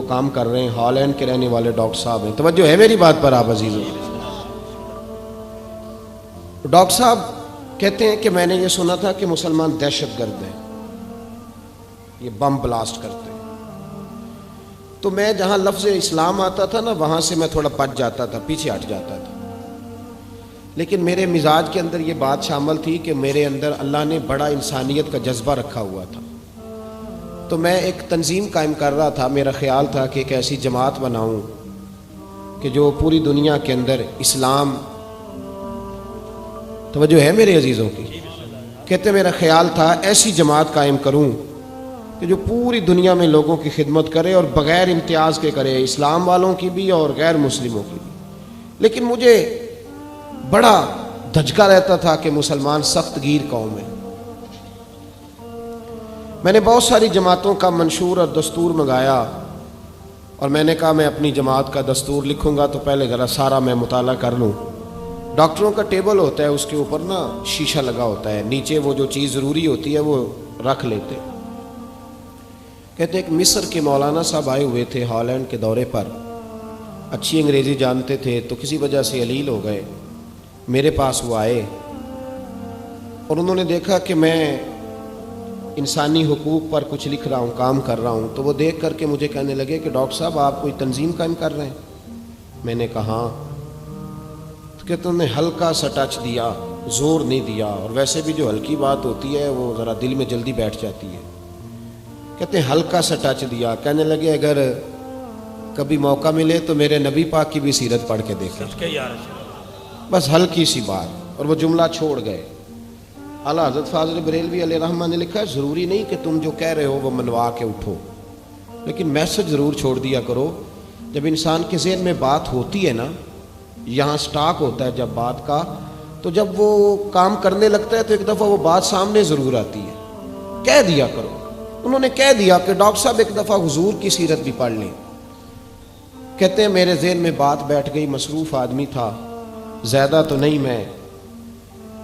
کام کر رہے ہیں، ہالینڈ کے رہنے والے ڈاکٹر صاحب ہیں. توجہ ہے میری بات پر آپ عزیزوں؟ ڈاکٹر صاحب کہتے ہیں کہ میں نے یہ سنا تھا کہ مسلمان دہشت گرد ہیں، یہ بم بلاسٹ کرتے ہیں. تو میں جہاں لفظ اسلام آتا تھا نا وہاں سے میں تھوڑا بچ جاتا تھا، پیچھے ہٹ جاتا تھا. لیکن میرے مزاج کے اندر یہ بات شامل تھی کہ میرے اندر اللہ نے بڑا انسانیت کا جذبہ رکھا ہوا تھا. تو میں ایک تنظیم قائم کر رہا تھا. میرا خیال تھا کہ ایک ایسی جماعت بناؤں کہ جو پوری دنیا کے اندر اسلام، توجہ ہے میرے عزیزوں کی، کہتے میرا خیال تھا ایسی جماعت قائم کروں کہ جو پوری دنیا میں لوگوں کی خدمت کرے اور بغیر امتیاز کے کرے، اسلام والوں کی بھی اور غیر مسلموں کی بھی. لیکن مجھے بڑا دھچکا رہتا تھا کہ مسلمان سخت گیر قوم ہے. میں نے بہت ساری جماعتوں کا منشور اور دستور منگایا اور میں نے کہا میں اپنی جماعت کا دستور لکھوں گا تو پہلے ذرا سارا میں مطالعہ کر لوں. ڈاکٹروں کا ٹیبل ہوتا ہے، اس کے اوپر نا شیشہ لگا ہوتا ہے، نیچے وہ جو چیز ضروری ہوتی ہے وہ رکھ لیتے. کہتے ایک مصر کے مولانا صاحب آئے ہوئے تھے ہالینڈ کے دورے پر، اچھی انگریزی جانتے تھے تو کسی وجہ سے علیل ہو گئے. میرے پاس وہ آئے اور انہوں نے دیکھا کہ میں انسانی حقوق پر کچھ لکھ رہا ہوں، کام کر رہا ہوں. تو وہ دیکھ کر کے مجھے کہنے لگے کہ ڈاکٹر صاحب آپ کوئی تنظیم قائم کر رہے ہیں؟ میں نے کہا ہاں. تو کہتے انہوں نے ہلکا سا ٹچ دیا، زور نہیں دیا، اور ویسے بھی جو ہلکی بات ہوتی ہے وہ ذرا دل میں جلدی بیٹھ جاتی ہے. کہتے ہیں ہلکا سا ٹچ دیا، کہنے لگے اگر کبھی موقع ملے تو میرے نبی پاک کی بھی سیرت پڑھ کے دیکھیں، بس ہلکی سی بات. اور وہ جملہ چھوڑ گئے. اعلیٰ حضرت فاضل بریلوی علیہ رحمہ نے لکھا ہے ضروری نہیں کہ تم جو کہہ رہے ہو وہ منوا کے اٹھو، لیکن میسج ضرور چھوڑ دیا کرو. جب انسان کے ذہن میں بات ہوتی ہے نا، یہاں سٹاک ہوتا ہے جب بات کا، تو جب وہ کام کرنے لگتا ہے تو ایک دفعہ وہ بات سامنے ضرور آتی ہے. کہہ دیا کرو. انہوں نے کہہ دیا کہ ڈاکٹر صاحب ایک دفعہ حضور کی سیرت بھی پڑھ لیں. کہتے ہیں میرے ذہن میں بات بیٹھ گئی. مصروف آدمی تھا، زیادہ تو نہیں میں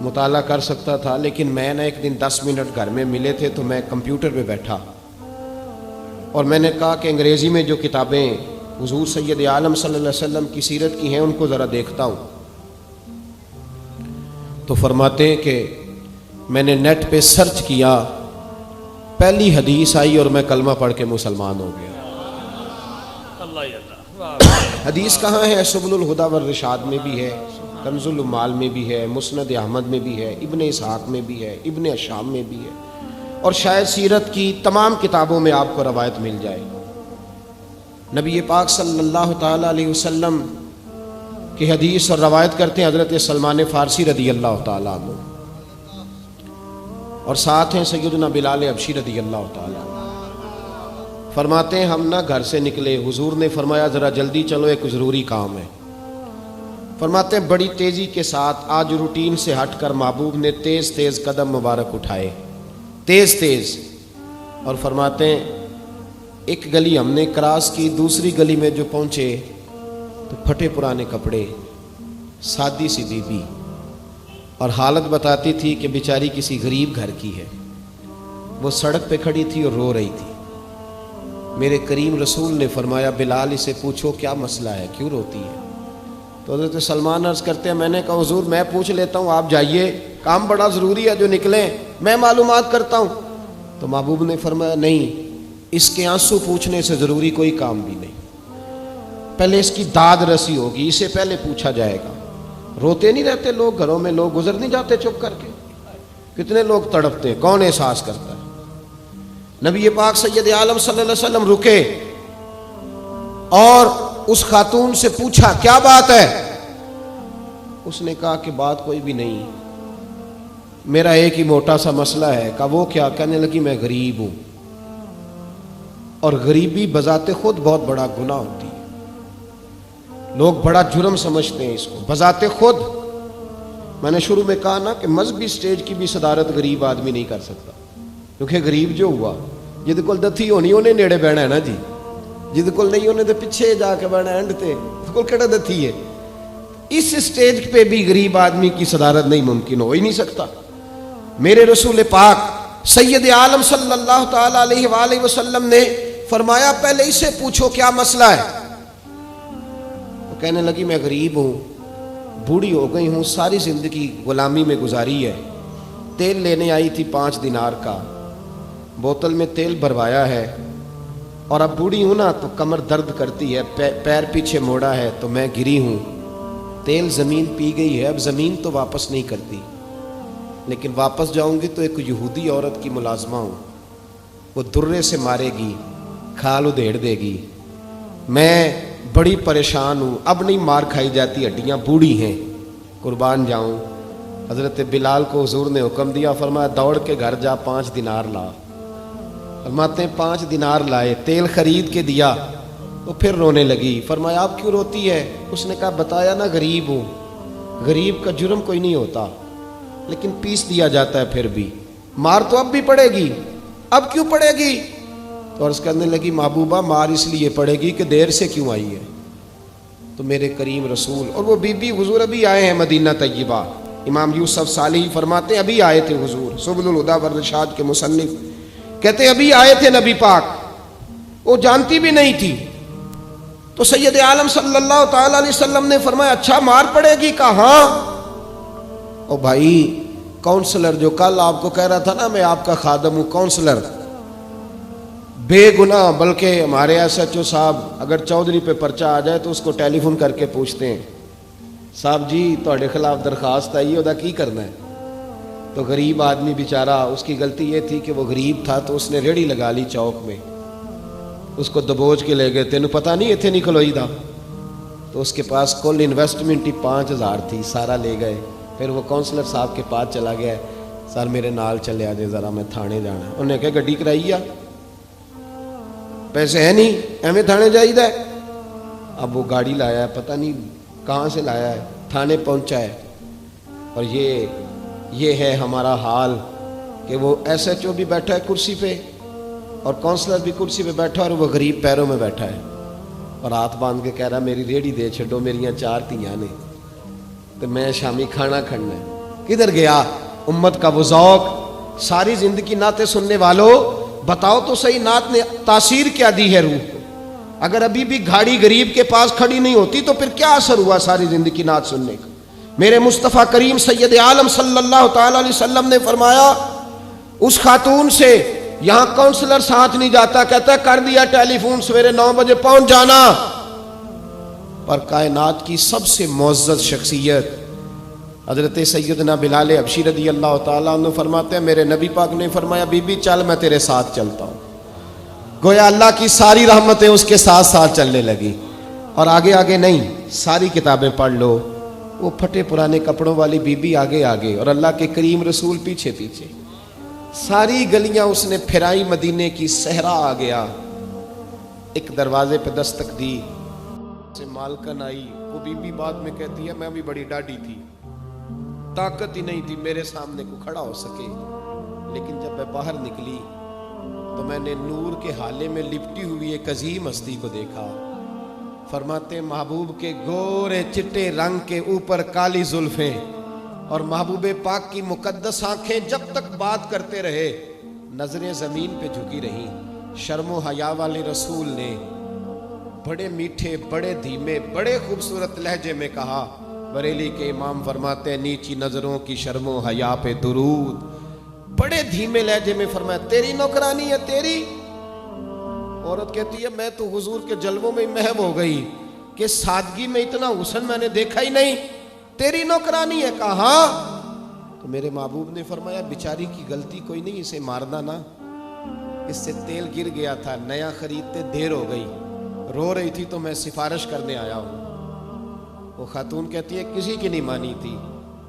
مطالعہ کر سکتا تھا، لیکن میں نے ایک دن 10 منٹ گھر میں ملے تھے تو میں کمپیوٹر پہ بیٹھا اور میں نے کہا کہ انگریزی میں جو کتابیں حضور سید عالم صلی اللہ علیہ وسلم کی سیرت کی ہیں ان کو ذرا دیکھتا ہوں. تو فرماتے ہیں کہ میں نے نیٹ پہ سرچ کیا، پہلی حدیث آئی اور میں کلمہ پڑھ کے مسلمان ہو گیا. حدیث کہاں ہے؟ سبل الہدی والرشاد میں بھی ہے، کنز العمال میں بھی ہے، مسند احمد میں بھی ہے، ابن اسحاق میں بھی ہے، ابن اشام میں بھی ہے، اور شاید سیرت کی تمام کتابوں میں آپ کو روایت مل جائے. نبی پاک صلی اللہ تعالیٰ علیہ وسلم کی حدیث اور روایت کرتے ہیں حضرت سلمان فارسی رضی اللہ تعالیٰ عنہ، اور ساتھ ہیں سیدنا بلال حبشی رضی اللہ تعالیٰ عنہ. فرماتے ہیں ہم نہ گھر سے نکلے، حضور نے فرمایا ذرا جلدی چلو ایک ضروری کام ہے. فرماتے ہیں بڑی تیزی کے ساتھ آج روٹین سے ہٹ کر محبوب نے تیز تیز قدم مبارک اٹھائے، تیز تیز. اور فرماتے ہیں ایک گلی ہم نے کراس کی، دوسری گلی میں جو پہنچے تو پھٹے پرانے کپڑے، سادی سی بی بی، اور حالت بتاتی تھی کہ بیچاری کسی غریب گھر کی ہے. وہ سڑک پہ کھڑی تھی اور رو رہی تھی. میرے کریم رسول نے فرمایا بلال اسے پوچھو کیا مسئلہ ہے، کیوں روتی ہے؟ تو حضرت سلمان عرض کرتے ہیں میں نے کہا حضور میں پوچھ لیتا ہوں، آپ جائیے، کام بڑا ضروری ہے جو نکلیں، میں معلومات کرتا ہوں. تو محبوب نے فرمایا نہیں، اس کے آنسو پوچھنے سے ضروری کوئی کام بھی نہیں، پہلے اس کی داد رسی ہوگی، اسے پہلے پوچھا جائے گا. روتے نہیں رہتے لوگ گھروں میں، لوگ گزر نہیں جاتے چپ کر کے؟ کتنے لوگ تڑپتے، کون احساس کرتا ہے؟ نبی پاک سید عالم صلی اللہ علیہ وسلم رکے اور اس خاتون سے پوچھا کیا بات ہے؟ اس نے کہا کہ بات کوئی بھی نہیں، میرا ایک ہی موٹا سا مسئلہ ہے. کہا وہ کیا؟ کہنے لگی میں غریب ہوں، اور غریبی بذات خود بہت بڑا گناہ ہوتی ہے، لوگ بڑا جرم سمجھتے ہیں اس کو بذات خود. میں نے شروع میں کہا نا کہ مذہبی سٹیج کی بھی صدارت غریب آدمی نہیں کر سکتا، کیونکہ غریب جو ہوا جہد کول دتھی ہونی انہیں نیڑے بہنا ہے نا جی، جہد کول نہیں انہیں تو پیچھے جا کے بہنا اینڈ تے کول کہڑا دتھی ہے. اس سٹیج پہ بھی غریب آدمی کی صدارت نہیں ممکن ہو ہی نہیں سکتا. میرے رسول پاک سید عالم صلی اللہ تعالیٰ علیہ وآلہ وسلم نے فرمایا پہلے اسے پوچھو کیا مسئلہ ہے. وہ کہنے لگی میں غریب ہوں, بوڑھی ہو گئی ہوں, ساری زندگی غلامی میں گزاری ہے, تیل لینے آئی تھی 5 دینار کا, بوتل میں تیل بھروایا ہے, اور اب بوڑھی ہوں نا تو کمر درد کرتی ہے, پیر پیچھے موڑا ہے تو میں گری ہوں, تیل زمین پی گئی ہے, اب زمین تو واپس نہیں کرتی, لیکن واپس جاؤں گی تو ایک یہودی عورت کی ملازمہ ہوں, وہ درے سے مارے گی, کھال ادھیڑ دے گی, میں بڑی پریشان ہوں, اب نہیں مار کھائی جاتی, ہڈیاں بوڑھی ہیں, قربان جاؤں. حضرت بلال کو حضور نے حکم دیا, فرمایا دوڑ کے گھر جا 5 دینار لا. فرماتے ہیں 5 دینار لائے, تیل خرید کے دیا, تو پھر رونے لگی. فرمایا آپ کیوں روتی ہے؟ اس نے کہا بتایا نا غریب ہوں, غریب کا جرم کوئی نہیں ہوتا, لیکن پیس دیا جاتا ہے, پھر بھی مار تو اب بھی پڑے گی, اب کیوں پڑے گی؟ تو عرض کرنے لگی محبوبہ مار اس لیے پڑے گی کہ دیر سے کیوں آئی ہے. تو میرے کریم رسول, اور وہ بی بی حضور ابھی آئے ہیں مدینہ طیبہ, امام یوسف صالحی فرماتے ہیں ابھی آئے تھے حضور, سبل الہدی والرشاد کے مصنف کہتے ہیں ابھی آئے تھے نبی پاک, وہ جانتی بھی نہیں تھی. تو سید عالم صلی اللہ تعالی علیہ وسلم نے فرمایا اچھا مار پڑے گی؟ کہا ہاں. او بھائی کونسلر جو کل آپ کو کہہ رہا تھا نا میں آپ کا خادم ہوں, کونسلر بے گناہ, بلکہ ہمارے ایس ایچ او صاحب اگر چودھری پہ پرچہ آ جائے تو اس کو ٹیلی فون کر کے پوچھتے ہیں صاحب جی تہاڈے خلاف درخواست آئی ہے, ادا کی کرنا ہے. تو غریب آدمی بیچارہ, اس کی غلطی یہ تھی کہ وہ غریب تھا, تو اس نے ریڑھی لگا لی چوک میں, اس کو دبوچ کے لے گئے, تینوں پتہ نہیں اتنے نہیں کھلوئی دا. تو اس کے پاس کل انویسٹمنٹ ہی 5000 تھی, سارا لے گئے. پھر وہ کونسلر صاحب کے پاس چلا گیا, سر میرے نال چلے آجے ذرا میں تھانے جانا ہے. انہوں نے کہا گڈی کرائی آ, پیسے ہے نہیں, ایویں تھانے جائیدا ہے. اب وہ گاڑی لایا ہے, پتہ نہیں کہاں سے لایا ہے, تھانے پہنچا ہے. اور یہ ہے ہمارا حال کہ وہ ایس ایچ او بھی بیٹھا ہے کرسی پہ, اور کونسلر بھی کرسی پہ بیٹھا ہے, اور وہ غریب پیروں میں بیٹھا ہے, اور ہاتھ باندھ کے کہہ رہا میری ریڑھی دے چھڈو, میریاں 4 دھیاں نے, تو میں شامی کھانا کھڑنا ہے. کدھر گیا امت کا وہ ذوق؟ ساری زندگی نعتیں سننے والوں بتاؤ تو صحیح, نعت نے تاثیر کیا دی ہے روح کو؟ اگر ابھی بھی گھاڑی غریب کے پاس کھڑی نہیں ہوتی تو پھر کیا اثر ہوا ساری زندگی نعت سننے کا؟ میرے مصطفیٰ کریم سید عالم صلی اللہ تعالی علیہ وسلم نے فرمایا اس خاتون سے یہاں کونسلر ساتھ نہیں جاتا, کہتا ہے کر دیا ٹیلی فون, سویرے 9 بجے پہنچ جانا. پر کائنات کی سب سے معزز شخصیت حضرت سیدنا بلال حبشی رضی اللہ تعالیٰ عنہ فرماتے ہیں میرے نبی پاک نے فرمایا بی بی چل میں تیرے ساتھ چلتا ہوں. گویا اللہ کی ساری رحمتیں اس کے ساتھ ساتھ چلنے لگی. اور آگے آگے نہیں, ساری کتابیں پڑھ لو, وہ پھٹے پرانے کپڑوں والی بی بی آگے آگے, اور اللہ کے کریم رسول پیچھے پیچھے. ساری گلیاں اس نے پھرائی, مدینے کی صحرا آ گیا. ایک دروازے پہ دستک دی, سے مالکن آئی. وہ بی بی بعد میں کہتی ہے میں بھی بڑی ڈاڈی تھی, طاقت ہی نہیں تھی میرے سامنے کو کھڑا ہو سکے, لیکن جب میں باہر نکلی تو میں نے نور کے حالے میں لپٹی ہوئی ایک عظیم ہستی کو دیکھا. فرماتے محبوب کے گورے چٹے رنگ کے اوپر کالی زلفیں, اور محبوب پاک کی مقدس آنکھیں جب تک بات کرتے رہے نظریں زمین پہ جھکی رہیں. شرم و حیا والے رسول نے بڑے میٹھے, بڑے دھیمے, بڑے خوبصورت لہجے میں کہا. بریلی کے امام فرماتے ہیں نیچی نظروں کی شرم و حیا پہ درود. بڑے دھیمے لہجے میں فرمایا تیری نوکرانی ہے تیری. عورت کہتی ہے میں تو حضور کے جلووں میں محو ہو گئی کہ سادگی میں اتنا حسن میں نے دیکھا ہی نہیں, تیری نوکرانی ہے. کہا ہاں. تو میرے محبوب نے فرمایا بیچاری کی غلطی کوئی نہیں, اسے مارنا نا, اس سے تیل گر گیا تھا, نیا خریدتے دیر ہو گئی, رو رہی تھی تو میں سفارش کرنے آیا ہوں. وہ خاتون کہتی ہے کسی کی نہیں مانی تھی,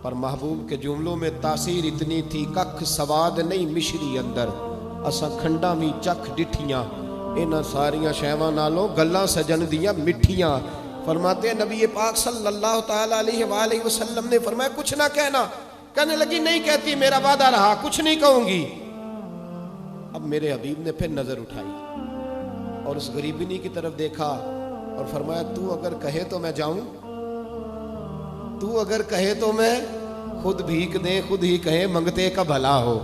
پر محبوب کے جملوں میں تاثیر اتنی تھی ککھ سواد نہیں مشری اندر, اساں کھنڈا می چکھ ڈٹھیاں, انہاں ساریاں شیواں نالوں گلاں سجن دیاں مٹھیاں. فرماتے ہیں نبی پاک صلی اللہ تعالی علیہ وآلہ وسلم نے فرمایا کچھ نہ کہنا. کہنے لگی نہیں کہتی, میرا وعدہ رہا, کچھ نہیں کہوں گی. اب میرے حبیب نے پھر نظر اٹھائی اور اس غریبنی کی طرف دیکھا اور فرمایا تو اگر کہے تو میں جاؤں, تو اگر کہے تو میں, خود بھیک دیں خود ہی کہیں منگتے کا بھلا ہو,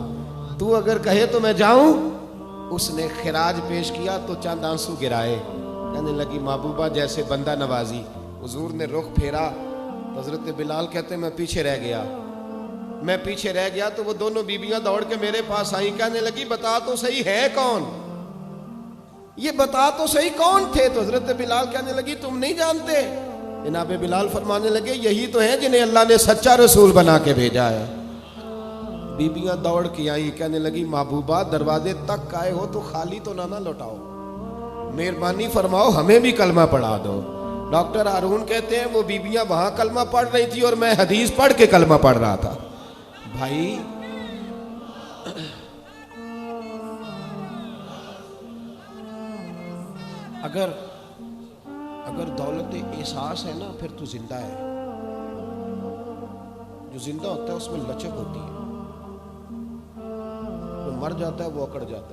تو اگر کہے تو میں جاؤں. اس نے خراج پیش کیا تو چند آنسو گرائے، کہنے لگی محبوبہ جیسے بندہ نوازی۔ حضور نے رخ پھیرا تو حضرت بلال کہتے میں پیچھے رہ گیا تو وہ دونوں بیبیاں دوڑ کے میرے پاس آئیں، کہنے لگی بتا تو صحیح ہے کون، یہ بتا تو صحیح کون تھے؟ تو حضرت بلال کہنے لگی تم نہیں جانتے؟ جناب بلال فرمانے لگے یہی تو ہیں جنہیں اللہ نے سچا رسول بنا کے بھیجا ہے۔ بیبیاں دوڑ کے آئیں، کہنے لگی محبوبہ دروازے تک آئے ہو تو خالی تو نہ لوٹاؤ، مہربانی فرماؤ ہمیں بھی کلمہ پڑھا دو۔ ڈاکٹر ہارون کہتے ہیں وہ بیبیاں وہاں کلمہ پڑھ رہی تھی اور میں حدیث پڑھ کے کلمہ پڑھ رہا تھا۔ بھائی اگر دولت احساس ہے نا پھر تو زندہ ہے، جو زندہ ہوتا ہے اس میں لچک ہوتی ہے، جو مر جاتا ہے وہ اکڑ جاتا ہے۔